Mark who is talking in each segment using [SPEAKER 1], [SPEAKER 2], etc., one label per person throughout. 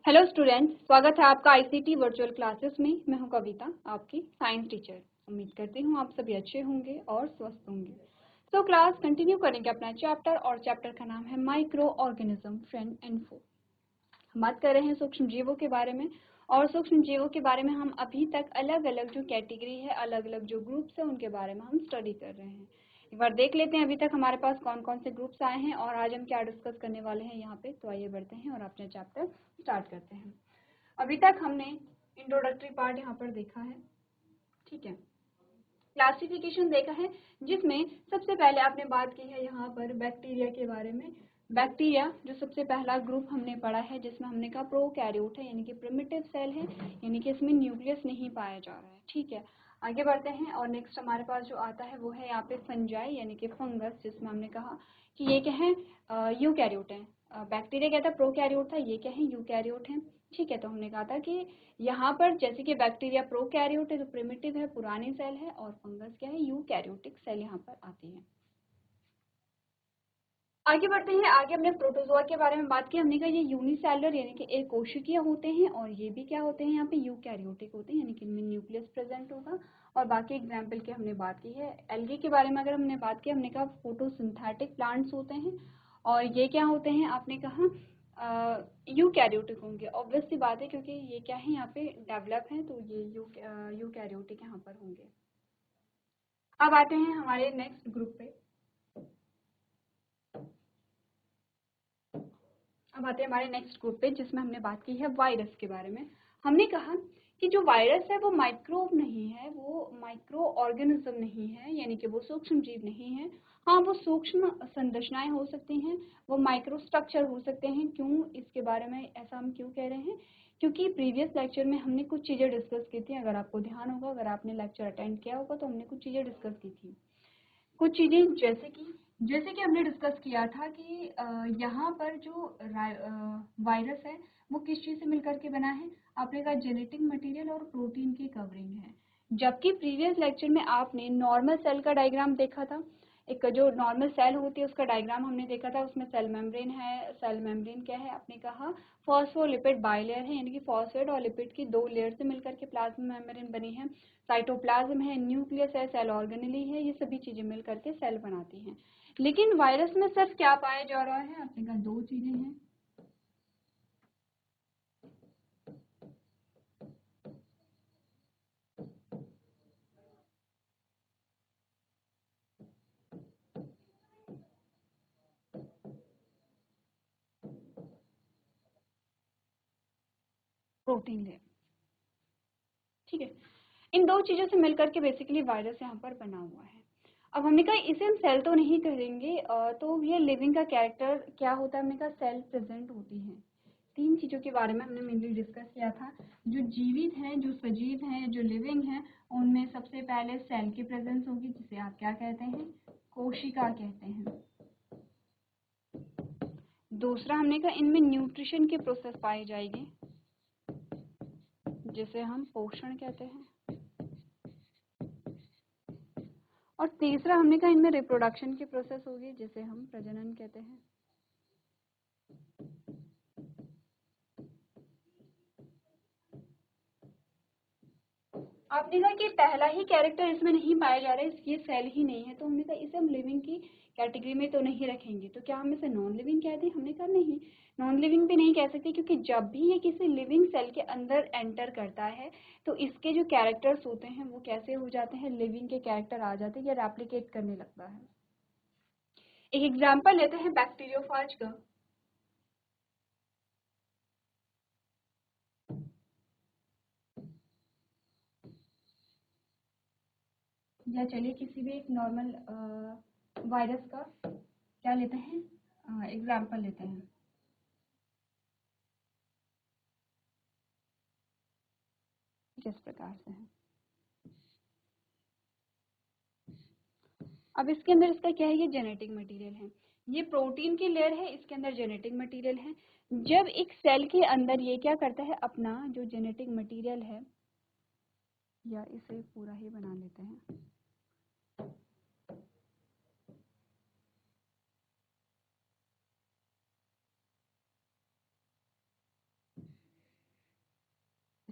[SPEAKER 1] Hello students, स्वागत है आपका आईसीटी वर्चुअल क्लासेस में। मैं हूं कविता, आपकी साइंस टीचर। उम्मीद करती हूं आप सभी अच्छे होंगे और स्वस्थ होंगे। तो क्लास कंटिन्यू करेंगे अपना चैप्टर, और चैप्टर का नाम है माइक्रो ऑर्गेनिज्म फ्रेंड एंड फो। हम बात कर रहे हैं सूक्ष्म जीवों के बारे में, और सूक्ष्म जीवों के बारे में हम अभी तक अलग अलग जो कैटेगरी है, अलग अलग जो ग्रुप्स है, उनके बारे में हम स्टडी कर रहे हैं। एक बार देख लेते हैं अभी तक हमारे पास कौन कौन से ग्रुप्स आए हैं और आज हम क्या डिस्कस करने वाले हैं यहाँ पे। तो आइए बढ़ते हैं और अपना चैप्टर स्टार्ट करते हैं। अभी तक हमने इंट्रोडक्टरी पार्ट यहाँ पर देखा है, ठीक है। क्लासिफिकेशन देखा है, जिसमें सबसे पहले आपने बात की है यहाँ पर बैक्टीरिया के बारे में। बैक्टीरिया जो सबसे पहला ग्रुप हमने पढ़ा है, जिसमें हमने कहा प्रोकैरियोट है, यानी कि प्रिमिटिव सेल है, यानी कि इसमें न्यूक्लियस नहीं पाया जा रहा है, ठीक है। आगे बढ़ते हैं और नेक्स्ट हमारे पास जो आता है वो है यहाँ पे फंजाई, यानी कि फंगस, जिसमें हमने कहा कि ये क्या है, यूकैरियोट है। बैक्टीरिया क्या था, प्रोकैरियोट था, ये क्या है, यूकैरियोट है, ठीक है। तो हमने कहा था कि यहाँ पर जैसे कि बैक्टीरिया प्रोकैरियोट है, तो प्रिमिटिव है, पुरानी सेल है, और फंगस क्या है, यूकैरियोटिक सेल यहाँ पर आती है। आगे बढ़ते हैं। आगे हमने प्रोटोजोआ के बारे में बात की। हमने कहा ये यूनिसेलुलर यानी कि एक कोशिकीय होते हैं, और ये भी क्या होते हैं, यहाँ पे यूकैरियोटिक होते हैं, यानी कि इनमें न्यूक्लियस प्रेजेंट होगा। और बाकी एग्जाम्पल की हमने बात की है। एल्गी के बारे में अगर हमने बात की, हमने कहा फोटोसिंथेटिक प्लांट्स होते हैं, और ये क्या होते हैं, आपने कहा यूकैरियोटिक होंगे। ऑब्वियस सी बात है, क्योंकि ये क्या है, यहाँ पे डेवलप है, तो ये यूकैरियोटिक यहाँ पर होंगे। अब आते हैं हमारे नेक्स्ट ग्रुप पे। अब आते हैं हमारे नेक्स्ट ग्रुप पे, जिसमें हमने बात की है वायरस के बारे में। हमने कहा कि जो वायरस है वो माइक्रोब नहीं है, वो माइक्रो ऑर्गेनिज्म नहीं है, यानी कि वो सूक्ष्म जीव नहीं है। हाँ, वो सूक्ष्म संरचनाएं हो सकती हैं, वो माइक्रो स्ट्रक्चर हो सकते हैं। क्यों, इसके बारे में ऐसा हम क्यों कह रहे हैं, क्योंकि प्रीवियस लेक्चर में हमने कुछ चीज़ें डिस्कस की थी। अगर आपको ध्यान होगा, अगर आपने लेक्चर अटेंड किया होगा, तो हमने कुछ चीज़ें डिस्कस की थी। कुछ चीजें जैसे कि हमने डिस्कस किया था कि यहाँ पर जो वायरस है वो किस चीज से मिलकर के बना है। आपने कहा जेनेटिक मटेरियल और प्रोटीन की कवरिंग है। जबकि प्रीवियस लेक्चर में आपने नॉर्मल सेल का डायग्राम देखा था। एक जो नॉर्मल सेल होती है उसका डायग्राम हमने देखा था, उसमें सेल मेम्ब्रेन है। सेल मेम्ब्रेन क्या है, आपने कहा फॉस्फोलिपिड बाइलेयर है, यानी कि फॉस्फेट और लिपिड की दो लेयर से मिलकर के प्लाज्मा मेम्ब्रेन बनी है। साइटोप्लाज्म है, न्यूक्लियस है, सेल ऑर्गेनेली है, ये सभी चीजें मिल करके सेल बनाती हैं। लेकिन वायरस में सिर्फ क्या पाया जा रहा है, आपने कहा दो चीजें हैं। प्रोटीन लेयर, ठीक है। इन दो चीजों से मिलकर के बेसिकली वायरस यहाँ पर बना हुआ है। अब हमने कहा इसे हम सेल तो नहीं कहेंगे, तो ये लिविंग का कैरेक्टर क्या होता है, हमने कहा सेल प्रेजेंट होती है। तीन चीजों के बारे में हमने मेनली डिस्कस किया था। जो जीवित हैं, जो सजीव हैं, जो लिविंग हैं, उनमें सबसे पहले सेल की प्रेजेंस होगी, जिसे आप क्या कहते हैं, कोशिका कहते हैं। दूसरा हमने कहा इनमें न्यूट्रिशन की प्रोसेस पाई जाएगी, जिसे हम पोषण कहते हैं। और तीसरा हमने कहा इनमें रिप्रोडक्शन की प्रोसेस होगी, जिसे हम प्रजनन कहते हैं। आपने कहा कि पहला ही कैरेक्टर इसमें नहीं पाया जा रहा है, ये सेल ही नहीं है, तो हमने कहा इसे हम लिविंग की कैटेगरी में तो नहीं रखेंगे। तो क्या हम इसे नॉन लिविंग कहते हैं, हमने कहा नहीं, नॉन लिविंग भी नहीं कह सकते, क्योंकि जब भी ये किसी लिविंग सेल के अंदर एंटर करता है तो इसके जो कैरेक्टर्स होते हैं वो कैसे हो जाते हैं, लिविंग के कैरेक्टर आ जाते हैं, या रेप्लिकेट करने लगता है। एक एग्जाम्पल लेते हैं बैक्टीरियोफाज का। या चलिए किसी भी एक नॉर्मल वायरस का क्या लेते हैं, एग्जाम्पल लेते हैं। किस प्रकार से है, अब इसके अंदर इसका क्या है, ये जेनेटिक मटेरियल है, ये प्रोटीन की लेयर है, इसके अंदर जेनेटिक मटेरियल है। जब एक सेल के अंदर ये क्या करता है, अपना जो जेनेटिक मटेरियल है, या इसे पूरा ही बना लेते हैं,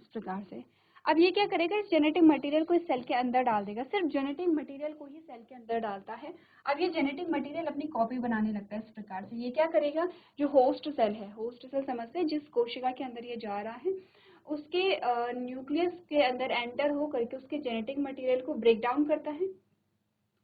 [SPEAKER 1] प्रकार से। अब ये क्या करेगा, इस जेनेटिक मटेरियल को इस सेल के अंदर डाल देगा, सिर्फ जेनेटिक मटेरियल को ही सेल के अंदर डालता है। अब ये जेनेटिक मटेरियल अपनी कॉपी बनाने लगता है इस प्रकार से। ये क्या करेगा, जो होस्ट सेल है, होस्ट सेल समझते हैं जिस कोशिका के अंदर ये जा रहा है, उसके न्यूक्लियस के अंदर एंटर हो करके उसके जेनेटिक मटेरियल को ब्रेक डाउन करता है,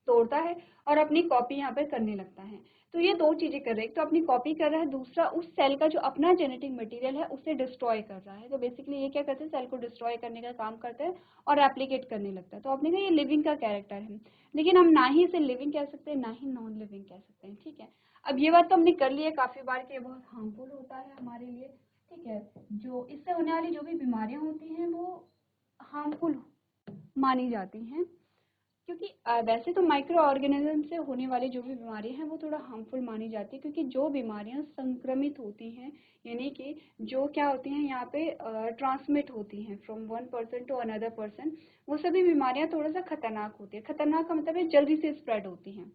[SPEAKER 1] तोड़ता है और अपनी कॉपी यहाँ पर करने लगता है। तो ये दो चीजें कर रहा है, एक तो अपनी कॉपी कर रहा है, दूसरा उस सेल का जो अपना जेनेटिक मटेरियल है उसे डिस्ट्रॉय कर रहा है। तो बेसिकली ये क्या करते हैं, सेल को डिस्ट्रॉय करने का काम करते हैं और एप्लीकेट करने लगता है। तो आपने कहा ये लिविंग का कैरेक्टर है, लेकिन हम ना ही इसे लिविंग कह सकते हैं ना ही नॉन लिविंग कह सकते हैं। ठीक है, अब ये बात तो हमने कर ली है काफी बार कि ये बहुत हार्मफुल होता है हमारे लिए। ठीक है, जो इससे होने वाली जो भी बीमारियां होती हैं वो हार्मफुल मानी जाती हैं, क्योंकि वैसे तो माइक्रो ऑर्गेनिज्म से होने वाली जो भी बीमारियां हैं वो थोड़ा हार्मफुल मानी जाती है, क्योंकि जो बीमारियां संक्रमित होती हैं, यानी कि जो क्या होती हैं यहाँ पे ट्रांसमिट होती हैं from one person to another person, वो सभी बीमारियां थोड़ा सा खतरनाक होती है। खतरनाक का मतलब है जल्दी से स्प्रेड होती हैं।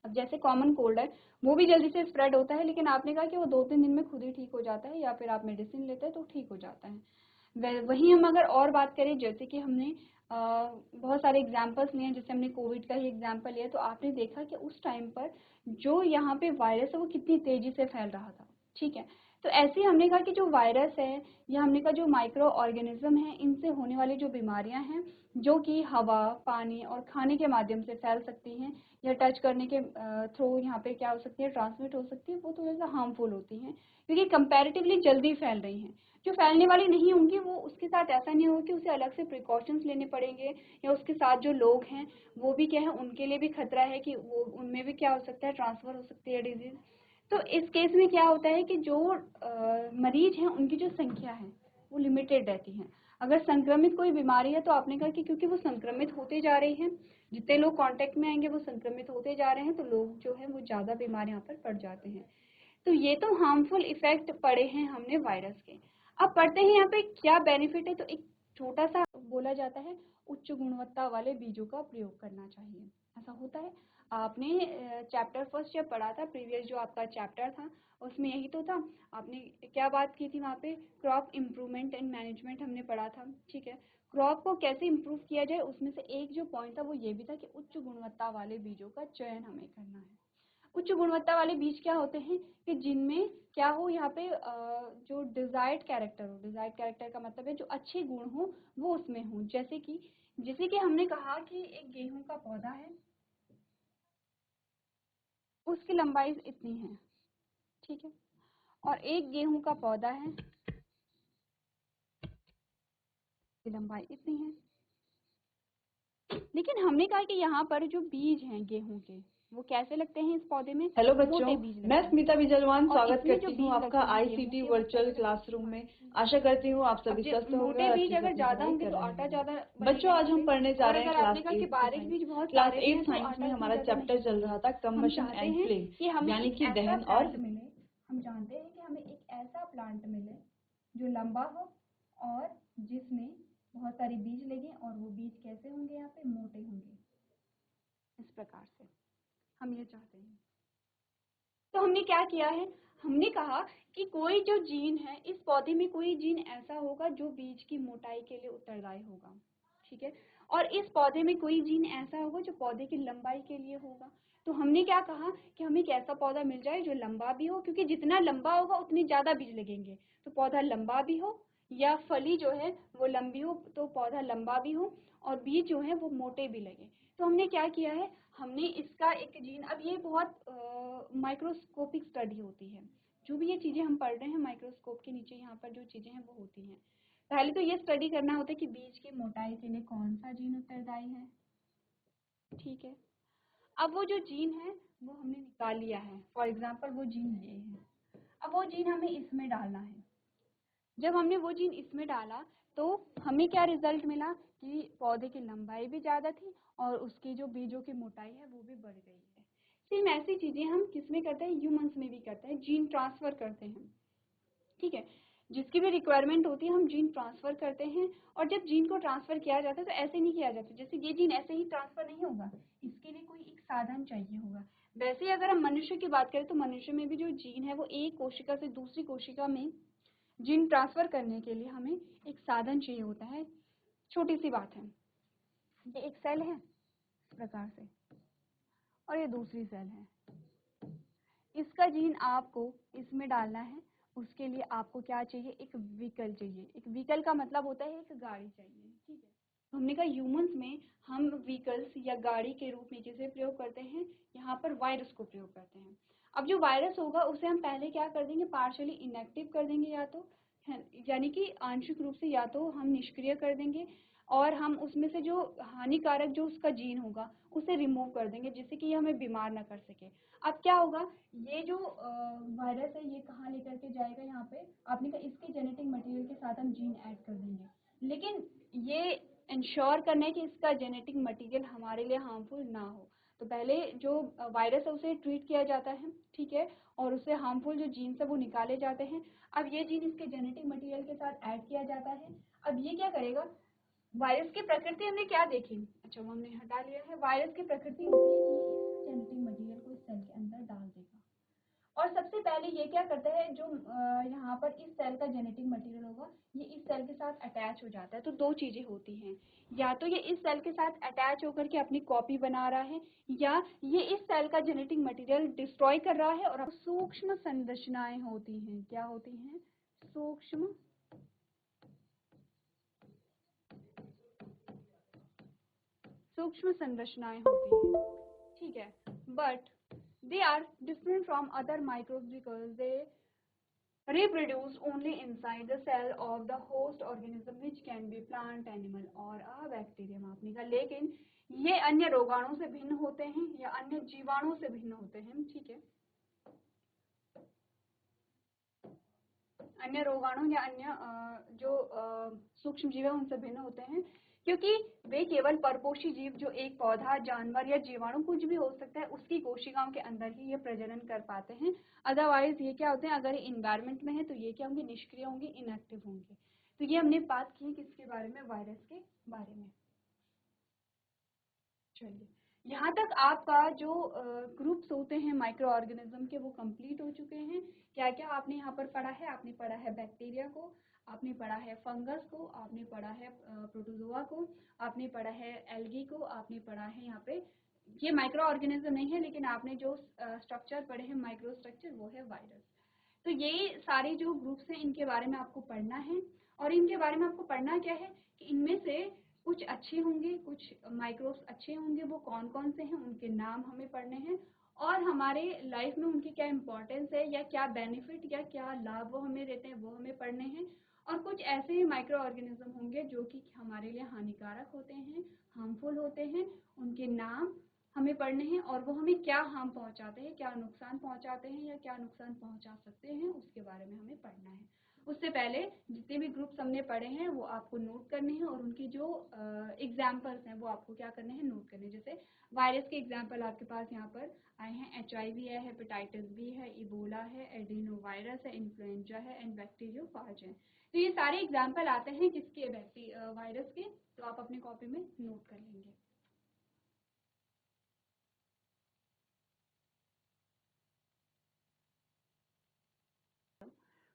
[SPEAKER 1] अब जैसे कॉमन कोल्ड है, वो भी जल्दी से स्प्रेड होता है, लेकिन आपने कहा कि वो 2-3 दिन में खुद ही ठीक हो जाता है, या फिर आप मेडिसिन लेते हैं तो ठीक हो जाता है। वहीं हम अगर और बात करें, जैसे कि हमने बहुत सारे एग्जाम्पल्स लिए हैं, जैसे हमने कोविड का ही एग्जाम्पल लिया, तो आपने देखा कि उस टाइम पर जो यहाँ पे वायरस है वो कितनी तेजी से फैल रहा था। ठीक है, तो ऐसे ही हमने कहा कि जो वायरस है या हमने कहा जो माइक्रो ऑर्गेनिज्म है, इनसे होने वाली जो बीमारियां हैं जो कि हवा, पानी और खाने के माध्यम से फैल सकती हैं या टच करने के थ्रू यहाँ पे क्या हो सकती है, ट्रांसमिट हो सकती है, वो थोड़ा सा हार्मफुल होती हैं, क्योंकि कंपैरेटिवली जल्दी फैल रही हैं। जो फैलने वाली नहीं होंगी वो उसके साथ ऐसा नहीं होगा कि उसे अलग से प्रिकॉशंस लेने पड़ेंगे, या उसके साथ जो लोग हैं वो भी क्या है, उनके लिए भी खतरा है कि वो उनमें भी क्या हो सकता है, ट्रांसफर हो सकती है डिजीज। तो इस केस में क्या होता है कि जो मरीज हैं उनकी जो संख्या है वो लिमिटेड रहती है। अगर संक्रमित कोई बीमारी है तो आपने कहा कि क्योंकि वो संक्रमित होते जा रही हैं, जितने लोग कांटेक्ट में आएंगे वो संक्रमित होते जा रहे हैं, तो लोग जो है वो ज़्यादा बीमार यहाँ पर पड़ जाते हैं। तो ये तो हार्मफुल इफेक्ट पड़े हैं हमने वायरस के। अब पढ़ते हैं यहाँ पे क्या बेनिफिट है। तो एक छोटा सा बोला जाता है, उच्च गुणवत्ता वाले बीजों का प्रयोग करना चाहिए, ऐसा होता है। आपने चैप्टर फर्स्ट जब पढ़ा था, प्रीवियस जो आपका चैप्टर था उसमें यही तो था। आपने क्या बात की थी वहाँ पे, क्रॉप इम्प्रूवमेंट एंड मैनेजमेंट हमने पढ़ा था। ठीक है, क्रॉप को कैसे इम्प्रूव किया जाए, उसमें से एक जो पॉइंट था वो ये भी था कि उच्च गुणवत्ता वाले बीजों का चयन हमें करना है। उच्च गुणवत्ता वाले बीज क्या होते हैं कि जिनमें क्या हो, यहाँ पे जो डिजायर्ड कैरेक्टर हो, डिजायर्ड कैरेक्टर का मतलब है जो अच्छे गुण हो वो उसमें हो। जैसे कि हमने कहा कि एक गेहूं का पौधा है, उसकी लंबाई इतनी है। ठीक है, और एक गेहूं का पौधा है, उसकी लंबाई इतनी है। लेकिन हमने कहा कि यहाँ पर जो बीज हैं गेहूं के, वो कैसे लगते हैं इस पौधे में,
[SPEAKER 2] हेलो बच्चों,
[SPEAKER 1] मोटे बीज लगते
[SPEAKER 2] मैं
[SPEAKER 1] हैं।
[SPEAKER 2] स्मिता विजलवान
[SPEAKER 1] और
[SPEAKER 2] स्वागत
[SPEAKER 1] इसमें जो
[SPEAKER 2] करती हूँ
[SPEAKER 1] बीज
[SPEAKER 2] आपका
[SPEAKER 1] लगते हैं गेहूं
[SPEAKER 2] आईसीटी
[SPEAKER 1] के, वो
[SPEAKER 2] वर्चुअल
[SPEAKER 1] कैसे लगते
[SPEAKER 2] क्लासरूम में।
[SPEAKER 1] हैं।
[SPEAKER 2] आशा करती हूँ आप
[SPEAKER 1] अब
[SPEAKER 2] सभी स्वस्थ होंगे
[SPEAKER 1] मोटे
[SPEAKER 2] और
[SPEAKER 1] बीज
[SPEAKER 2] अच्छे से
[SPEAKER 1] अगर
[SPEAKER 2] अपनी
[SPEAKER 1] ज्यादा
[SPEAKER 2] पढ़ाई
[SPEAKER 1] होंगे
[SPEAKER 2] कर
[SPEAKER 1] तो
[SPEAKER 2] रहे
[SPEAKER 1] आटा
[SPEAKER 2] होंगे।
[SPEAKER 1] ज्यादा
[SPEAKER 2] बच्चों,
[SPEAKER 1] बनेगा
[SPEAKER 2] आज
[SPEAKER 1] यहाँ
[SPEAKER 2] हम
[SPEAKER 1] पे।
[SPEAKER 2] पढ़ने जा
[SPEAKER 1] और
[SPEAKER 2] रहे हैं
[SPEAKER 1] अगर
[SPEAKER 2] क्लास
[SPEAKER 1] आपने कहा कि
[SPEAKER 2] 8
[SPEAKER 1] बारीक
[SPEAKER 2] साइंस।
[SPEAKER 1] बीज बहुत
[SPEAKER 2] क्लास
[SPEAKER 1] सारे
[SPEAKER 2] 8
[SPEAKER 1] हैं तो
[SPEAKER 2] साइंस
[SPEAKER 1] आटा
[SPEAKER 2] में
[SPEAKER 1] क्यों
[SPEAKER 2] हमारा
[SPEAKER 1] ज्यादा नहीं
[SPEAKER 2] चैप्टर चल
[SPEAKER 1] बनेगा।
[SPEAKER 2] रहा था
[SPEAKER 1] हम
[SPEAKER 2] कम्बशन
[SPEAKER 1] चाहते
[SPEAKER 2] एंड
[SPEAKER 1] हैं
[SPEAKER 2] फ्लेम,
[SPEAKER 1] कि हमें
[SPEAKER 2] यानी
[SPEAKER 1] एक
[SPEAKER 2] कि
[SPEAKER 1] ऐसा
[SPEAKER 2] दहन और
[SPEAKER 1] प्लांट मिले, हम जानते हैं कि हमें एक ऐसा प्लांट मिले जो लंबा हो और जिसमें बहुत सारी बीज लगे, और वो बीज कैसे होंगे, यहाँ पे मोटे होंगे, इस प्रकार से हम ये चाहते हैं। तो हमने क्या किया है, हमने कहा कि कोई जो जीन है इस पौधे में, कोई जीन ऐसा होगा जो बीज की मोटाई के लिए उत्तरदायी होगा। ठीक है, और इस पौधे में कोई जीन ऐसा होगा जो पौधे की लंबाई के लिए होगा। तो हमने क्या कहा कि हमें एक ऐसा पौधा मिल जाए जो लंबा भी हो, क्योंकि जितना लंबा होगा उतनी ज्यादा बीज लगेंगे। तो पौधा लंबा भी हो, या फली जो है वो लंबी हो, तो पौधा लंबा भी हो और बीज जो है वो मोटे भी लगे। तो हमने क्या किया है, हमने इसका एक जीन, अब ये बहुत माइक्रोस्कोपिक स्टडी होती है, जो भी ये चीजें हम पढ़ रहे हैं माइक्रोस्कोप के नीचे यहाँ पर जो चीजें हैं वो होती हैं। पहले तो ये स्टडी करना होता है कि बीज की मोटाई के लिए कौन सा जीन उत्तरदायी है। ठीक है, अब वो जो जीन है वो हमने निकाल लिया है, फॉर एग्जाम्पल वो जीन ये है। अब वो जीन हमें इसमें डालना है। जब हमने वो जीन इसमें डाला तो हमें क्या रिजल्ट मिला कि पौधे की लंबाई भी ज़्यादा थी और उसकी जो बीजों की मोटाई है वो भी बढ़ गई है। सेम ऐसी चीज़ें हम किस में करते हैं, ह्यूमंस में भी करते हैं, जीन ट्रांसफ़र करते हैं। ठीक है, जिसकी भी रिक्वायरमेंट होती है हम जीन ट्रांसफ़र करते हैं। और जब जीन को ट्रांसफ़र किया जाता है तो ऐसे नहीं किया जाता, जैसे ये जीन ऐसे ही ट्रांसफ़र नहीं होगा, इसके लिए कोई एक साधन चाहिए होगा। वैसे अगर हम मनुष्य की बात करें तो मनुष्य में भी जो जीन है वो एक कोशिका से दूसरी कोशिका में जीन ट्रांसफर करने के लिए हमें एक साधन चाहिए होता है। छोटी सी बात है, ये एक सेल है इस प्रकार से और ये दूसरी सेल है। इसका जीन आपको इसमें डालना है, उसके लिए आपको क्या चाहिए, एक व्हीकल चाहिए। एक व्हीकल का मतलब होता है एक गाड़ी चाहिए, ठीक है। तो हमने कहा ह्यूमंस में हम व्हीकल्स या गाड़ी के रूप में किसे प्रयोग करते हैं, यहाँ पर वायरस को प्रयोग करते हैं। अब जो वायरस होगा उसे हम पहले क्या कर देंगे, पार्शियली इनएक्टिव कर देंगे, या तो यानी कि आंशिक रूप से या तो हम निष्क्रिय कर देंगे और हम उसमें से जो हानिकारक जो उसका जीन होगा उसे रिमूव कर देंगे, जिससे कि ये हमें बीमार ना कर सके। अब क्या होगा, ये जो वायरस है ये कहाँ लेकर के जाएगा, यहाँ पे आपने कहा इसके जेनेटिक मटेरियल के साथ हम जीन ऐड कर देंगे, लेकिन ये इंश्योर करना है कि इसका जेनेटिक मटेरियल हमारे लिए हार्मफुल ना हो। तो पहले जो वायरस है उसे ट्रीट किया जाता है, ठीक है, और उससे हार्मफुल जो जीन्स है वो निकाले जाते हैं। अब ये जीन इसके जेनेटिक मटेरियल के साथ ऐड किया जाता है। अब ये क्या करेगा, वायरस की प्रकृति हमने क्या देखी, अच्छा वो हमने हटा लिया है। वायरस की प्रकृति होती है कि ये इस जेनेटिक मटेरियल को इस सेल के अंदर डाल देगा और सबसे पहले ये क्या करता है, जो यहाँ पर इस सेल का जेनेटिक मटेरियल होगा ये इस सेल के साथ अटैच हो जाता है। तो दो चीजें होती हैं, या तो ये इस सेल के साथ अटैच होकर के अपनी कॉपी बना रहा है, या ये इस सेल का जेनेटिक मटेरियल डिस्ट्रॉय कर रहा है और सूक्ष्म संरचनाएं होती हैं। क्या होती हैं, सूक्ष्म सूक्ष्म संरचनाएं होती हैं, ठीक है। But they are different from other microbes because they reproduce only inside the cell of the host organism which can be plant, animal or a bacterium। आपने कहा लेकिन ये अन्य रोगाणु से भिन्न होते हैं या अन्य जीवाणु से भिन्न होते हैं, ठीक है। अन्य रोगाणु या अन्य जो सूक्ष्म जीव है उनसे भिन्न होते हैं क्योंकि वे केवल परपोषी जीव, जो एक पौधा, जानवर या जीवाणु कुछ भी हो सकता है, उसकी कोशिकाओं के अंदर ही ये प्रजनन कर पाते हैं। अदरवाइज ये क्या होते हैं, अगर ये इन्वायरमेंट में है तो ये क्या होंगे, निष्क्रिय होंगे, इनएक्टिव होंगे। तो ये हमने बात की किसके बारे में, वायरस के बारे में। चलिए, यहाँ तक आपका जो ग्रुप्स होते हैं माइक्रो ऑर्गेनिज्म के वो कंप्लीट हो चुके हैं। क्या क्या आपने यहाँ पर पढ़ा है, आपने पढ़ा है बैक्टीरिया को, आपने पढ़ा है फंगस को, आपने पढ़ा है प्रोटोजोआ को, आपने पढ़ा है एल्गी को, आपने पढ़ा है यहाँ पे, ये माइक्रो ऑर्गेनिज्म नहीं है लेकिन आपने जो स्ट्रक्चर पढ़े हैं माइक्रो स्ट्रक्चर, वो है वायरस। तो ये सारे जो ग्रुप्स हैं इनके बारे में आपको पढ़ना है और इनके बारे में आपको पढ़ना क्या है कि इनमें से कुछ अच्छे होंगे, कुछ माइक्रोब्स अच्छे होंगे, वो कौन कौन से हैं उनके नाम हमें पढ़ने हैं और हमारे लाइफ में उनकी क्या इम्पोर्टेंस है या क्या बेनिफिट या क्या लाभ वो हमें देते हैं वो हमें पढ़ने हैं। और कुछ ऐसे माइक्रो ऑर्गेनिज्म होंगे जो कि हमारे लिए हानिकारक होते हैं, हार्मफुल होते हैं, उनके नाम हमें पढ़ने हैं और वो हमें क्या हार्म पहुंचाते हैं, क्या नुकसान पहुंचाते हैं या क्या नुकसान पहुंचा सकते हैं, उसके बारे में हमें पढ़ना है। उससे पहले जितने भी ग्रुप्स हमने पढ़े हैं वो आपको नोट करने हैं और उनकी जो एग्जाम्पल्स हैं वो आपको क्या करने हैं, नोट करने हैं। जैसे वायरस के एग्जाम्पल आपके पास यहाँ पर आए हैं, HIV है, हेपेटाइटिस बी है, इबोला है, एडिनो वायरस है, इन्फ्लुएंजा है एंड बैक्टीरियोफाज है। तो ये सारे एग्जाम्पल आते हैं किसके, वायरस के। तो आप अपनी कॉपी में नोट कर लेंगे।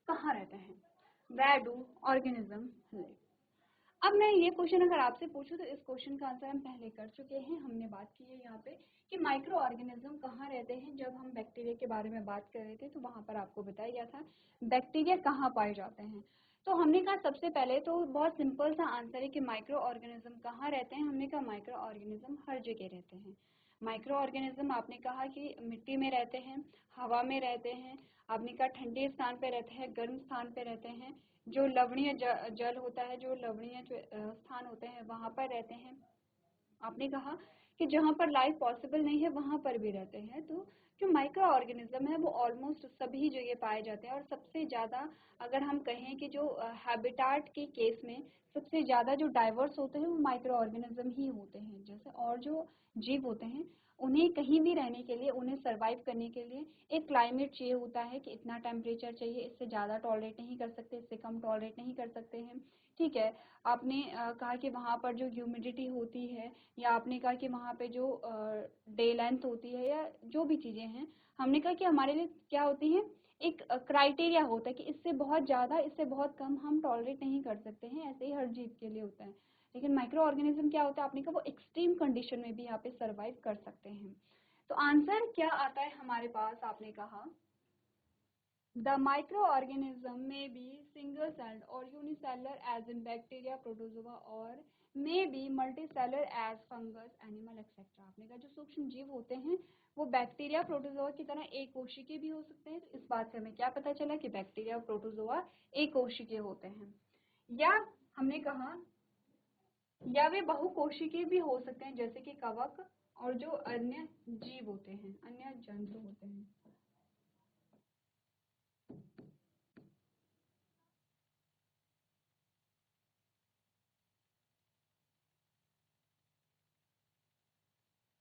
[SPEAKER 1] कहाँ रहते हैं, वेयर डू ऑर्गेनिज्म लिव। अब मैं ये क्वेश्चन अगर आपसे पूछूं तो इस क्वेश्चन का आंसर हम पहले कर चुके हैं। हमने बात की है यहाँ पे कि माइक्रो ऑर्गेनिज्म कहाँ रहते हैं। जब हम बैक्टीरिया के बारे में बात कर रहे थे तो वहां पर आपको बताया गया था बैक्टीरिया कहाँ पाए जाते हैं। तो हमने कहा सबसे पहले तो बहुत सिंपल सा आंसर है कि माइक्रो ऑर्गेनिज्म कहाँ रहते हैं। हमने कहा माइक्रो ऑर्गेनिज्म हर जगह रहते हैं। माइक्रो ऑर्गेनिज्म आपने कहा कि मिट्टी में रहते हैं, हवा में रहते हैं, आपने कहा ठंडे स्थान पे रहते हैं, गर्म स्थान पे रहते हैं, जो लवणीय जल होता है, जो लवणीय स्थान होते हैं वहां पर रहते हैं। आपने कहा कि जहाँ पर लाइफ पॉसिबल नहीं है वहां पर भी रहते हैं। तो जो माइक्रो ऑर्गेनिज्म है वो ऑलमोस्ट सभी जगह पाए जाते हैं और सबसे ज़्यादा अगर हम कहें कि जो हैबिटाट के केस में सबसे ज़्यादा जो डाइवर्स होते हैं वो माइक्रो ऑर्गेनिज्म ही होते हैं। जैसे और जो जीव होते हैं उन्हें कहीं भी रहने के लिए, उन्हें सर्वाइव करने के लिए एक क्लाइमेट चाहिए होता है कि इतना टेम्परेचर चाहिए, इससे ज़्यादा टॉलरेट नहीं कर सकते, इससे कम टॉलरेट नहीं कर सकते हैं, ठीक है। आपने कहा कि वहाँ पर जो ह्यूमिडिटी होती है या आपने कहा कि वहाँ पे जो डे लेंथ होती है या जो भी चीज़ें हैं, हमने कहा कि हमारे लिए क्या होती हैं, एक क्राइटेरिया होता है कि इससे बहुत ज़्यादा, इससे बहुत कम हम टॉलरेट नहीं कर सकते हैं, ऐसे ही हर जीव के लिए होता है। लेकिन माइक्रो ऑर्गेनिज्म क्या होता है, आपने कहा वो एक्सट्रीम कंडीशन में भी यहाँ पे सर्वाइव कर सकते हैं। तो आंसर क्या आता है हमारे पास, आपने कहा The microorganism may be single-celled or unicellular as in bacteria, protozoa or may be multicellular as fungus, animal etc. आपने कहा जो सूक्ष्म जीव होते हैं वो बैक्टीरिया प्रोटोजोआ की तरह एक कोशिकीय भी हो सकते हैं। तो इस बात से हमें क्या पता चला कि बैक्टीरिया और प्रोटोजोआ एक कोशिकीय होते हैं, या हमने कहा या वे बहुकोशिकीय भी हो सकते हैं जैसे कि कवक और जो अन्य जीव होते हैं, अन्य जंतु होते हैं।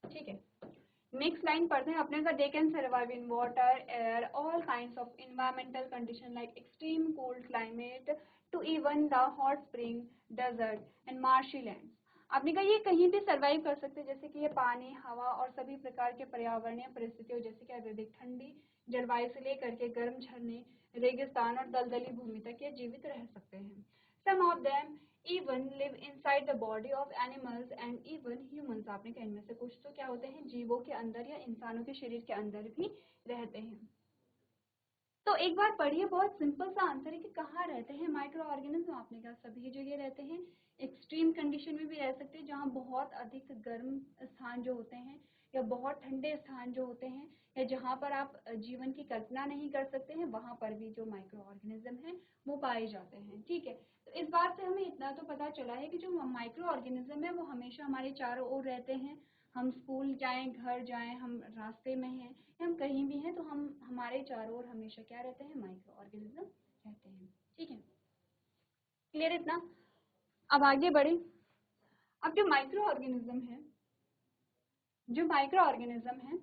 [SPEAKER 1] ठीक है, नेक्स्ट लाइन पढ़ते हैं अपने का। They can survive in water, air, all kinds of environmental condition like extreme cold climate to even the hot spring, desert and marshy lands. आपने कहा ये कहीं भी सर्वाइव कर सकते हैं, जैसे कि ये पानी, हवा और सभी प्रकार के पर्यावरणीय परिस्थितियों जैसे कि अत्यधिक ठंडी जलवायु से लेकर के गर्म झरने, रेगिस्तान और दलदली भूमि तक ये जीवित रह सकते हैं। Some of them even live inside the body of animals and even humans। आपने कहा इनमें से कुछ तो क्या होते हैं, जीवों के अंदर या इंसानों के शरीर के अंदर भी रहते हैं। तो एक बार पढ़िए, बहुत सिंपल सा आंसर है कि कहाँ रहते हैं माइक्रो ऑर्गेनिज्म। आपने कहा सभी जगह रहते हैं, एक्सट्रीम कंडीशन में भी रह सकते हैं जहाँ बहुत अधिक गर्म स्थान जो होते हैं या बहुत ठंडे स्थान जो होते हैं या जहाँ पर आप जीवन की कल्पना नहीं कर सकते हैं, वहाँ पर भी जो माइक्रो ऑर्गेनिज्म है वो पाए जाते हैं। ठीक है, तो इस बात से हमें इतना तो पता चला है कि जो माइक्रो ऑर्गेनिज्म है वो हमेशा हमारे चारों ओर रहते हैं। हम स्कूल जाएं, घर जाएं, हम रास्ते में हैं या हम कहीं भी हैं, तो हम हमारे चारों ओर हमेशा क्या रहते हैं, माइक्रो ऑर्गेनिज्म रहते हैं। ठीक है, क्लियर इतना। अब आगे बढ़े। अब जो माइक्रो ऑर्गेनिज्म है, जो माइक्रो ऑर्गेनिज्म है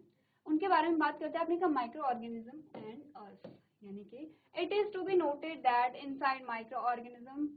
[SPEAKER 1] उनके बारे में बात करते हैं। आपने कहा माइक्रो ऑर्गेनिज्म एंड अर्थ, यानी कि it is to be noted that inside micro organism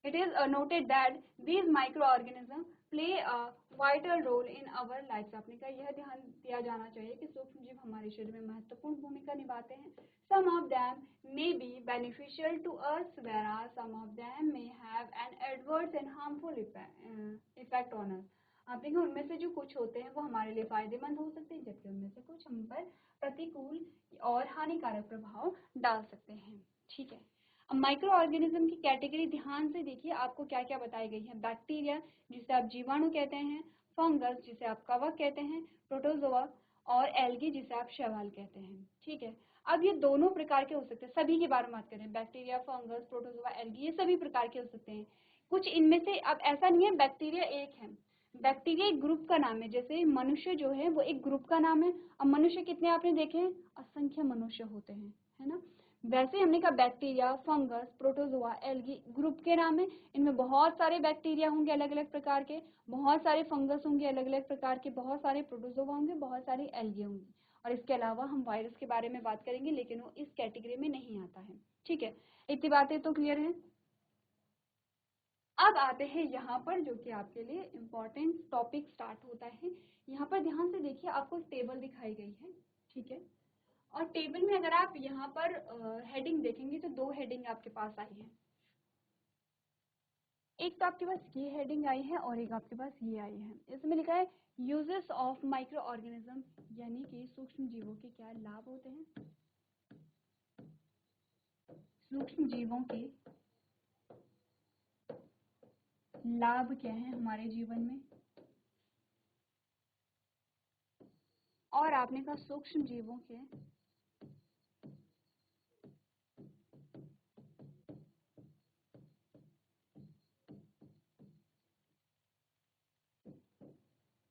[SPEAKER 1] it is noted that these microorganisms play a vital role in our lives। आपने कहा यह ध्यान दिया जाना चाहिए कि सूक्ष्म जीव हमारे शरीर में महत्वपूर्ण भूमिका निभाते हैं। Some of them may be beneficial to us, whereas some of them may have an adverse and harmful effect on us। आपने कहा उनमें से जो कुछ होते हैं वो हमारे लिए फायदेमंद हो सकते हैं, जबकि उनमें से कुछ हम पर प्रतिकूल और हानिकारक प्रभाव डाल सकते हैं। ठीक है, अब माइक्रो ऑर्गेनिज्म की कैटेगरी ध्यान से देखिए, आपको क्या क्या बताई गई है। बैक्टीरिया जिसे आप जीवाणु कहते हैं, फंगस जिसे आप कवक कहते हैं, प्रोटोजोआ और एल्गी जिसे आप शैवाल कहते हैं। ठीक है, अब ये दोनों प्रकार के हो सकते हैं, सभी के बारे में बात करें, बैक्टीरिया, फंगस, प्रोटोजोआ, एल्गी, ये सभी प्रकार के हो सकते हैं। कुछ इनमें से, अब ऐसा नहीं है बैक्टीरिया एक है, बैक्टीरिया एक ग्रुप का नाम है। जैसे मनुष्य जो है वो एक ग्रुप का नाम है। अब मनुष्य कितने आपने देखे, असंख्य मनुष्य होते हैं, है ना। वैसे हमने कहा bacteria, fungus, protozoa, algae group के नाम है। इनमें बहुत सारे बैक्टीरिया होंगे अलग अलग प्रकार के, बहुत सारे फंगस होंगे अलग अलग प्रकार के, बहुत सारे प्रोटोजोआ होंगे, बहुत सारे एल्गी होंगी। और इसके अलावा हम वायरस के बारे में बात करेंगे, लेकिन वो इस कैटेगरी में नहीं आता है। ठीक है, इतनी बातें तो क्लियर है। अब आते हैं यहाँ पर, जो कि आपके लिए इम्पोर्टेंट टॉपिक स्टार्ट होता है। यहाँ पर ध्यान से देखिए, आपको एक टेबल दिखाई गई है। ठीक है, और टेबल में अगर आप यहाँ पर हेडिंग देखेंगे तो दो हेडिंग आपके पास आई है। एक तो आपके पास ये हेडिंग आई है और एक आपके पास ये आई है। इसमें लिखा है यूजेस ऑफ माइक्रो ऑर्गेनिज्म, यानी कि सूक्ष्म जीवों के क्या लाभ होते हैं, सूक्ष्म जीवों के लाभ क्या है हमारे जीवन में। और आपने कहा सूक्ष्म जीवों के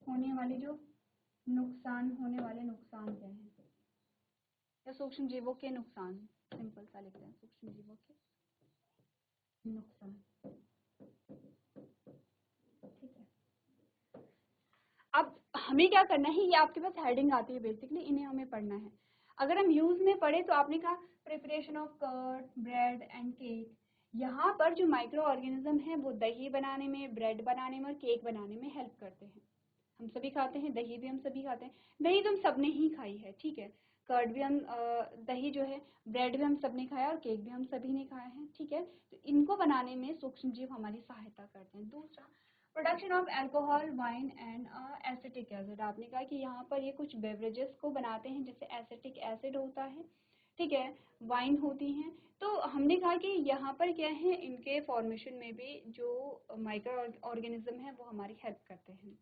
[SPEAKER 1] होने वाले जो नुकसान, होने वाले नुकसान क्या है, या सूक्ष्म जीवों के नुकसान, सिंपल सा लिखते हैं, सूक्ष्म जीवों के नुकसान। ठीक है, अब हमें क्या करना है, ये आपके पास हेडिंग आती है बेसिकली, इन्हें हमें पढ़ना है। अगर हम यूज में पढ़े तो आपने कहा preparation of curd, bread and cake. यहाँ पर जो माइक्रो ऑर्गेनिज्म है वो दही बनाने में, ब्रेड बनाने में और केक बनाने में हेल्प करते हैं। हम सभी खाते हैं दही, भी हम सभी खाते हैं, दही तो हम सबने ही खाई है। ठीक है, कर्ड भी हम दही जो है, ब्रेड भी हम सब ने खाया और केक भी हम सभी ने खाया है, ठीक है। तो इनको बनाने में सूक्ष्म जीव हमारी सहायता करते हैं। दूसरा, production of alcohol, wine and acetic acid. आपने कहा कि यहाँ पर ये कुछ बेवरेजेस को बनाते हैं, जैसे एसिटिक एसिड होता है, ठीक है, वाइन होती हैं। तो हमने कहा कि यहाँ पर क्या है, इनके फॉर्मेशन में भी जो माइक्रो ऑर्गेनिज्म है वो हमारी हेल्प करते हैं।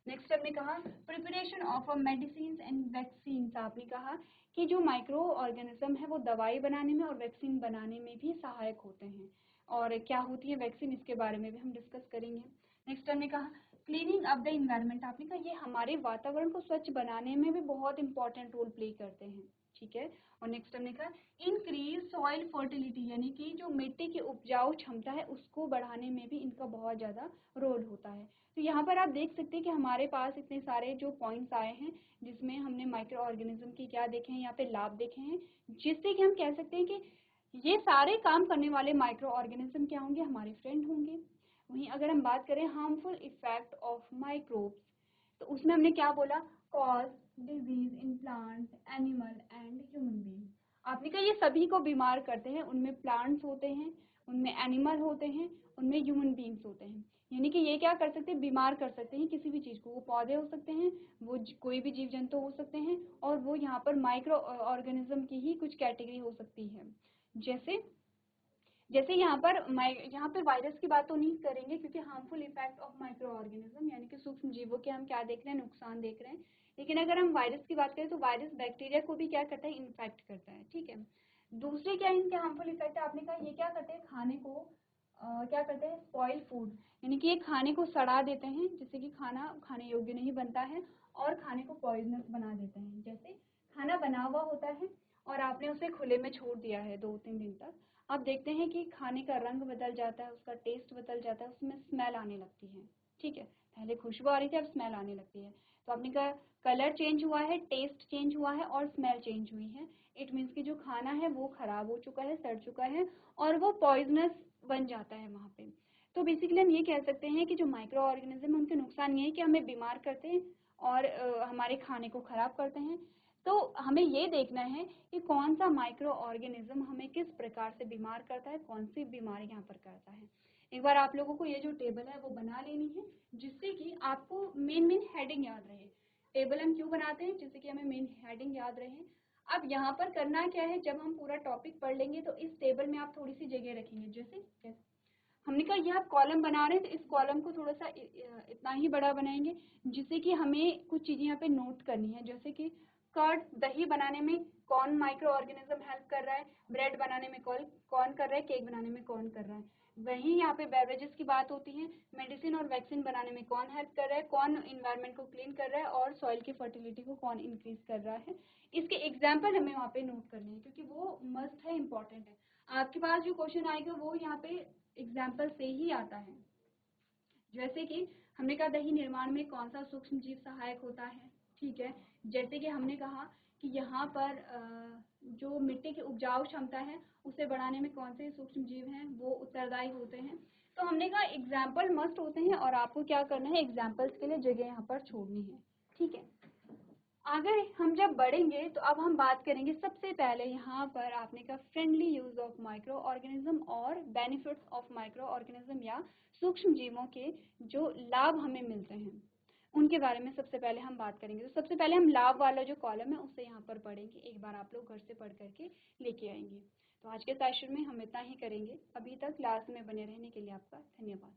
[SPEAKER 1] नेक्स्ट हमने कहा preparation of medicine and vaccine. आपने कहा कि जो माइक्रो ऑर्गेनिज्म है वो दवाई बनाने में और वैक्सीन बनाने में भी सहायक होते हैं। और क्या होती है वैक्सीन, इसके बारे में भी हम डिस्कस करेंगे। नेक्स्ट हमने कहा क्लीनिंग अप द इन्वायरमेंट। आपने कहा ये हमारे वातावरण को स्वच्छ बनाने में भी बहुत इंपॉर्टेंट रोल प्ले करते हैं, ठीक है। और नेक्स्ट हमने कहा इंक्रीज सॉइल फर्टिलिटी, यानी कि जो मिट्टी की उपजाऊ क्षमता है उसको बढ़ाने में भी इनका बहुत ज़्यादा रोल होता है। तो यहाँ पर आप देख सकते हैं कि हमारे पास इतने सारे जो पॉइंट्स आए हैं, जिसमें हमने माइक्रो ऑर्गेनिज्म की क्या देखे हैं, यहाँ पे लाभ देखे हैं, जिससे कि हम कह सकते हैं कि ये सारे काम करने वाले माइक्रो ऑर्गेनिज्म क्या होंगे, हमारे फ्रेंड होंगे। वहीं अगर हम बात करें हार्मफुल इफेक्ट ऑफ माइक्रोब्स, तो उसमें हमने क्या बोला, cause disease in plants, animal and human being. आपने कहा ये सभी को बीमार करते हैं, उनमें प्लांट्स होते हैं, उनमें एनिमल होते हैं, उनमें ह्यूमन बीइंग्स होते हैं। यानी कि ये क्या कर सकते हैं, बीमार कर सकते हैं किसी भी चीज़ को। वो पौधे हो सकते हैं, वो कोई भी जीव जंतु हो सकते हैं, और वो यहाँ पर माइक्रो ऑर्गेनिज्म की ही कुछ कैटेगरी हो सकती है। जैसे जैसे यहाँ पर वायरस की बात तो नहीं करेंगे, क्योंकि harmful effect of micro organism यानी कि सूक्ष्म जीवों के हम क्या देख रहे हैं, नुकसान देख रहे हैं। लेकिन अगर हम वायरस की बात करें तो वायरस बैक्टीरिया को भी क्या करता है, इन्फेक्ट करता है, ठीक है। दूसरे क्या इनके हार्मफुल इफेक्ट है, आपने कहा ये क्या करते हैं, खाने को क्या करते हैं, स्पॉइल फूड, यानी कि ये खाने को सड़ा देते हैं, जिससे कि खाना खाने योग्य नहीं बनता है और खाने को पॉइजनस बना देते हैं। जैसे खाना बना हुआ होता है और आपने उसे खुले में छोड़ दिया है 2-3 दिन तक, आप देखते हैं कि खाने का रंग बदल जाता है, उसका टेस्ट बदल जाता है, उसमें स्मेल आने लगती है, ठीक है। पहले खुशबू आ रही थी, अब स्मेल आने लगती है। तो आपने कहा कलर चेंज हुआ है, टेस्ट चेंज हुआ है और स्मेल चेंज हुई है। इट मीन्स कि जो खाना है वो खराब हो चुका है, सड़ चुका है और वो पॉइजनस बन जाता है वहाँ पे। तो बेसिकली हम ये कह सकते हैं कि जो माइक्रो ऑर्गेनिज्म, उनके नुकसान ये है कि हमें बीमार करते हैं और हमारे खाने को खराब करते हैं। तो हमें ये देखना है कि कौन सा माइक्रो ऑर्गेनिज्म हमें किस प्रकार से बीमार करता है, कौन सी बीमारी यहाँ पर करता है। एक बार आप लोगों को ये जो टेबल है वो बना लेनी है, जिससे कि आपको मेन हेडिंग याद रहे। टेबल हम क्यों बनाते हैं, जिससे कि हमें मेन हेडिंग याद रहे। अब यहाँ पर करना क्या है, जब हम पूरा टॉपिक पढ़ लेंगे तो इस टेबल में आप थोड़ी सी जगह रखेंगे। जैसे हमने कहा ये आप कॉलम बना रहे हैं, तो इस कॉलम को थोड़ा सा इतना ही बड़ा बनाएंगे, जिससे कि हमें कुछ चीजें यहाँ पे नोट करनी है। जैसे कि कर्ड, दही बनाने में कौन माइक्रो ऑर्गेनिज्म हेल्प कर रहा है, ब्रेड बनाने में कौन कर रहा है, केक बनाने में कौन कर रहा है। वहीं यहाँ पे बेवरेजेस की बात होती है, मेडिसिन और वैक्सीन बनाने में कौन हेल्प कर रहा है, कौन इन्वायरमेंट को क्लीन कर रहा है और सॉइल की फर्टिलिटी को कौन इंक्रीज कर रहा है। इसके एग्जाम्पल हमें वहाँ पे नोट करने हैं, क्योंकि वो मस्ट है, इंपॉर्टेंट है। आपके पास जो क्वेश्चन आएगा वो यहाँ पे एग्जाम्पल से ही आता है। जैसे कि हमने कहा दही निर्माण में कौन सा सूक्ष्म जीव सहायक होता है, ठीक है। जैसे कि हमने कहा कि यहाँ पर जो मिट्टी की उपजाऊ क्षमता है उसे बढ़ाने में कौन से सूक्ष्म जीव हैं वो उत्तरदायी होते हैं। तो हमने कहा एग्जाम्पल मस्ट होते हैं और आपको क्या करना है, एग्जाम्पल्स के लिए जगह यहाँ पर छोड़नी है, ठीक है। अगर हम जब बढ़ेंगे तो अब हम बात करेंगे सबसे पहले यहाँ पर आपने कहा friendly use of micro organism और बेनिफिट्स ऑफ माइक्रो ऑर्गेनिज्म या सूक्ष्म जीवों के जो लाभ हमें मिलते हैं उनके बारे में सबसे पहले हम बात करेंगे। तो सबसे पहले हम लाभ वाला जो कॉलम है उसे यहाँ पर पढ़ेंगे, एक बार आप लोग घर से पढ़ करके लेके आएंगे। तो आज के सेशन में हम इतना ही करेंगे। अभी तक क्लास में बने रहने के लिए आपका धन्यवाद।